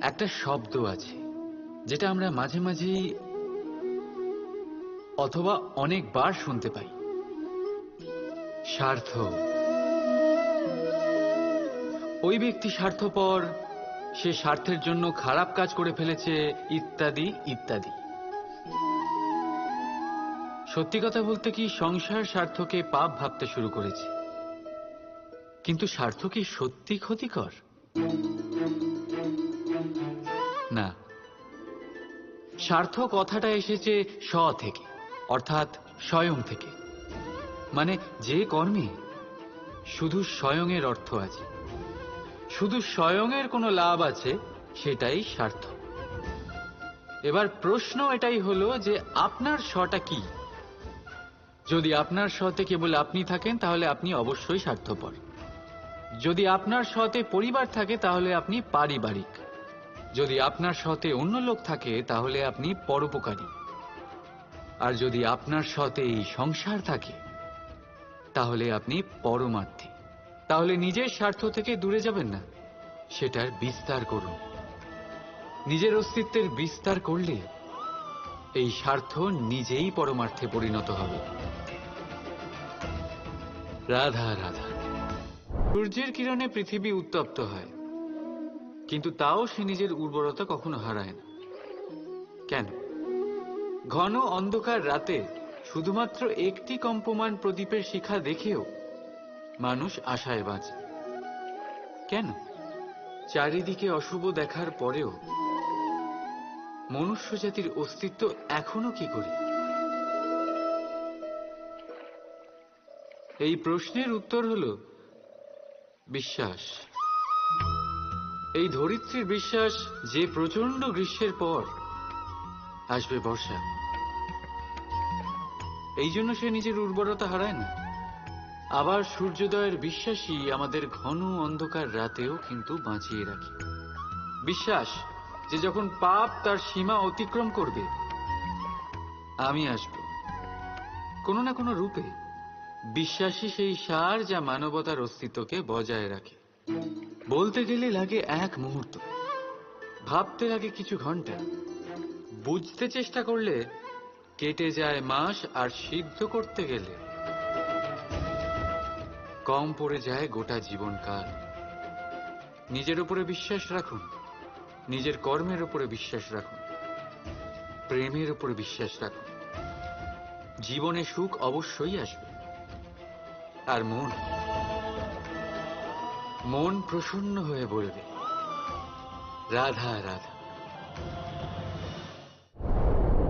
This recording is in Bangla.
একটা শব্দ আছে যেটা আমরা মাঝে মাঝে অথবা অনেকবার শুনতে পাই, স্বার্থ। ওই ব্যক্তি স্বার্থপর, সে স্বার্থের জন্য খারাপ কাজ করে ফেলেছে, ইত্যাদি ইত্যাদি। সত্যি কথা বলতে কি, সংসার স্বার্থকে পাপ ভাবতে শুরু করেছে। কিন্তু স্বার্থ কি সত্যি ক্ষতিকর? না। স্বার্থ কথাটা এসেছে স্ব থেকে, অর্থাৎ স্বয়ং থেকে। মানে যে কর্মে শুধু স্বয়ংয়ের অর্থ আছে, শুধু স্বয়ংয়ের কোনো লাভ আছে, সেটাই স্বার্থ। এবার প্রশ্ন এটাই হলো যে আপনার স্বটা কি? যদি আপনার স্বতে কেবল আপনি থাকেন তাহলে আপনি অবশ্যই স্বার্থপর। যদি আপনার স্বতে পরিবার থাকে তাহলে আপনি পারিবারিক। যদি আপনার স্বতে অন্য লোক থাকে তাহলে আপনি পরোপকারী। আর যদি আপনার স্বতে এই সংসার থাকে তাহলে আপনি পরমার্থী। তাহলে নিজের স্বার্থ থেকে দূরে যাবেন না, সেটার বিস্তার করুন। নিজের অস্তিত্বের বিস্তার করলে এই স্বার্থ নিজেই পরমার্থে পরিণত হবে। রাধা রাধা। সূর্যের কিরণে পৃথিবী উত্তপ্ত হয়, কিন্তু তাও সে নিজের উর্বরতা কখনো হারায় না। কেন? ঘন অন্ধকার রাতে শুধুমাত্র একটি কম্পমান প্রদীপের শিখা দেখেও মানুষ আশায় বাঁচে। কেন? চারিদিকে অশুভ দেখার পরেও মনুষ্য জাতির অস্তিত্ব এখনো কি করে? এই প্রশ্নের উত্তর হলো বিশ্বাস। এই ধরিত্রীর বিশ্বাস যে প্রচন্ড গ্রীষ্মের পর আসবে বর্ষা, এই জন্য সে নিজের উর্বরতা হারায় না। আবার সূর্যোদয়ের বিশ্বাসই আমাদের ঘন অন্ধকার রাতেও কিন্তু বাঁচিয়ে রাখে। বিশ্বাস যে যখন পাপ তার সীমা অতিক্রম করবে, আমি আসব কোনো না কোনো রূপে। বিশ্বাসই সেই সার যা মানবতার অস্তিত্বকে বজায় রাখে। বলতে গেলে লাগে এক মুহূর্ত, ভাবতে লাগে কিছু ঘন্টা, বুঝতে চেষ্টা করলে কেটে যায় মাস, আর সিদ্ধ করতে গেলে কম পড়ে যায় গোটা জীবনকাল। নিজের উপরে বিশ্বাস রাখুন, নিজের কর্মের উপরে বিশ্বাস রাখুন, প্রেমের উপরে বিশ্বাস রাখুন। জীবনে সুখ অবশ্যই আসবে। আর মন প্রসন্ন হয়ে বলবে রাধা রাধা।